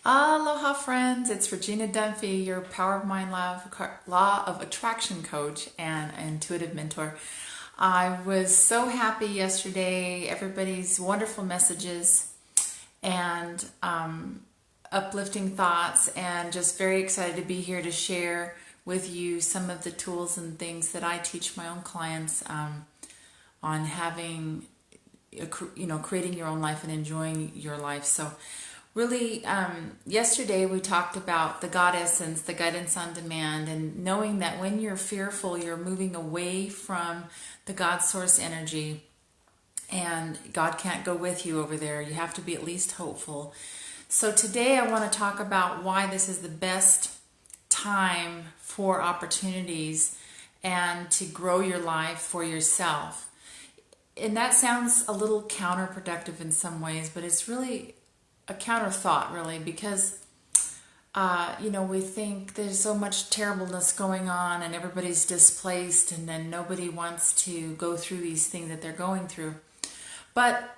Aloha friends, it's Regina Dunphy, your Power of Mind Law of Attraction coach and intuitive mentor. I was so happy yesterday, everybody's wonderful messages and uplifting thoughts, and just very excited to be here to share with you some of the tools and things that I teach my own clients on having, creating your own life and enjoying your life. So really, yesterday we talked about the God Essence, the guidance on demand, and knowing that when you're fearful, you're moving away from the God source energy, and God can't go with you over there. You have to be at least hopeful. So today I want to talk about why this is the best time for opportunities and to grow your life for yourself. And that sounds a little counterproductive in some ways, but it's really a counter thought, really, because we think there's so much terribleness going on and everybody's displaced, and then nobody wants to go through these things that they're going through. But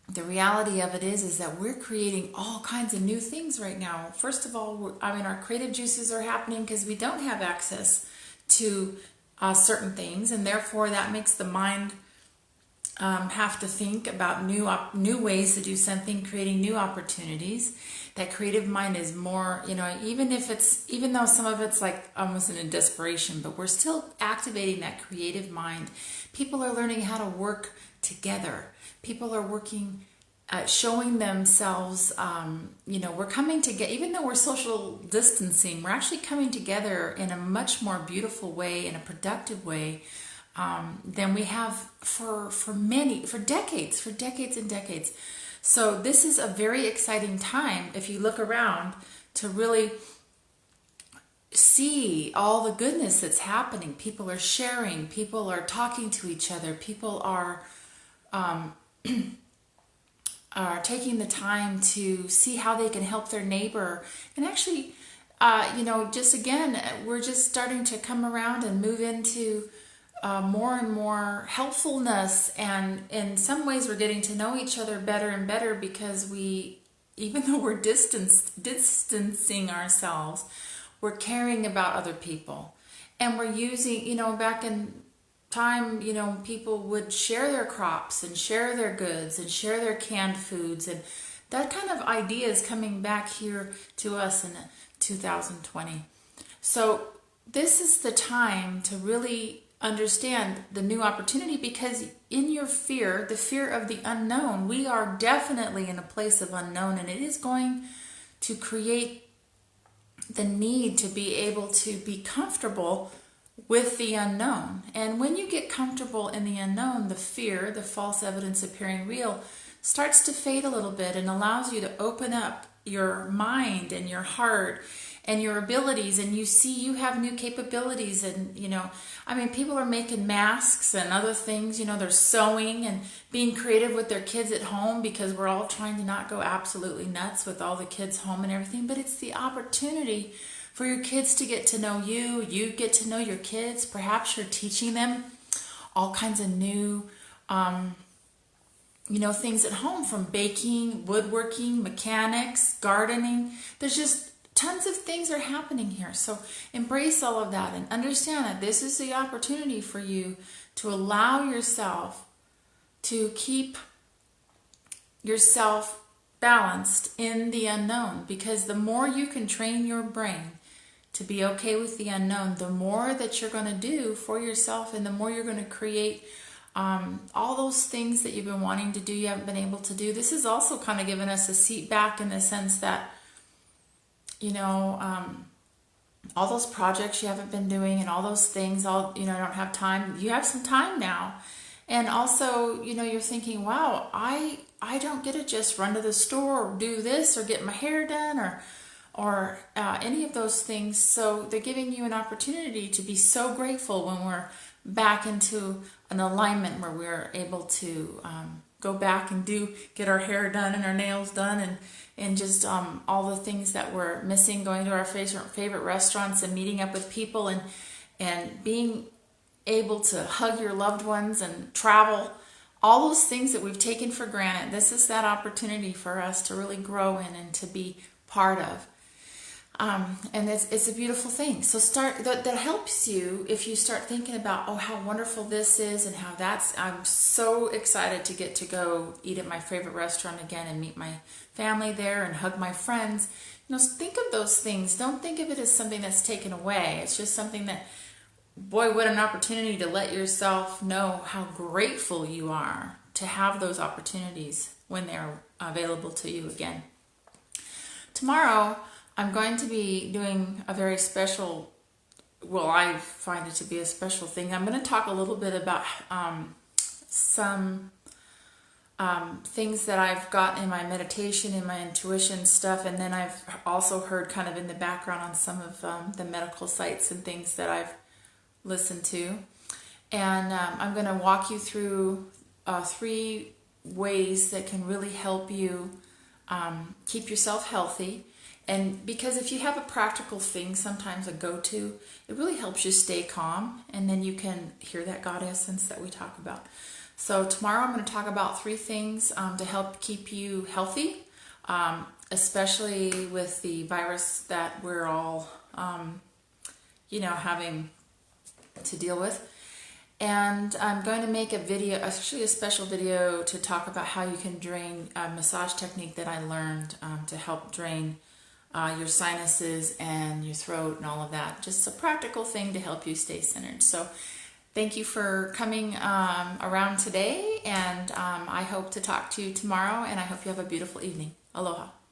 the reality of it is that we're creating all kinds of new things right now. First of all, our creative juices are happening because we don't have access to certain things, and therefore that makes the mind have to think about new ways to do something, creating new opportunities. That creative mind is more, even though some of it's like almost in a desperation, but we're still activating that creative mind. People are learning how to work together. People are working, showing themselves, we're coming together, even though we're social distancing, we're actually coming together in a much more beautiful way, in a productive way, than we have for decades and decades. So this is a very exciting time, if you look around, to really see all the goodness that's happening. People are sharing, people are talking to each other, people are taking the time to see how they can help their neighbor. And actually, just again, we're just starting to come around and move into more and more helpfulness, and in some ways we're getting to know each other better and better, because even though we're distancing ourselves, we're caring about other people, and we're using, back in time, people would share their crops and share their goods and share their canned foods, and that kind of idea is coming back here to us in 2020. So this is the time to really understand the new opportunity, because in your fear, the fear of the unknown, we are definitely in a place of unknown, and it is going to create the need to be able to be comfortable with the unknown. And when you get comfortable in the unknown, the fear, the false evidence appearing real, starts to fade a little bit and allows you to open up your mind and your heart and your abilities, and you see you have new capabilities. And people are making masks and other things, they're sewing and being creative with their kids at home, because we're all trying to not go absolutely nuts with all the kids home and everything. But it's the opportunity for your kids to get to know you get to know your kids. Perhaps you're teaching them all kinds of new things at home, from baking, woodworking, mechanics, gardening. There's just tons of things are happening here. So embrace all of that and understand that this is the opportunity for you to allow yourself to keep yourself balanced in the unknown, because the more you can train your brain to be okay with the unknown, the more that you're going to do for yourself, and the more you're going to create all those things that you've been wanting to do, you haven't been able to do. This has also kind of given us a seat back, in the sense that all those projects you haven't been doing and all those things, I don't have time. You have some time now. And also, you're thinking, wow, I don't get to just run to the store or do this or get my hair done or any of those things. So they're giving you an opportunity to be so grateful when we're back into an alignment where we're able to go back and get our hair done and our nails done, and just all the things that we're missing, going to our favorite restaurants and meeting up with people, and being able to hug your loved ones and travel, all those things that we've taken for granted. This is that opportunity for us to really grow in and to be part of. And it's a beautiful thing. So that helps you if you start thinking about, oh, how wonderful this is and how I'm so excited to get to go eat at my favorite restaurant again and meet my family there and hug my friends. Think of those things. Don't think of it as something that's taken away. It's just something that, boy, what an opportunity to let yourself know how grateful you are to have those opportunities when they're available to you again. Tomorrow, I'm going to be doing a very special, well, I find it to be a special thing. I'm going to talk a little bit about some things that I've got in my meditation, in my intuition stuff, and then I've also heard kind of in the background on some of the medical sites and things that I've listened to. And I'm going to walk you through 3 ways that can really help you keep yourself healthy. And because if you have a practical thing, sometimes a go-to, it really helps you stay calm, and then you can hear that God essence that we talk about. So tomorrow I'm going to talk about 3 things to help keep you healthy, especially with the virus that we're all, having to deal with. And I'm going to make a video, actually a special video, to talk about how you can drain, a massage technique that I learned to help drain your sinuses and your throat and all of that. Just a practical thing to help you stay centered. So thank you for coming around today, and I hope to talk to you tomorrow, and I hope you have a beautiful evening. Aloha.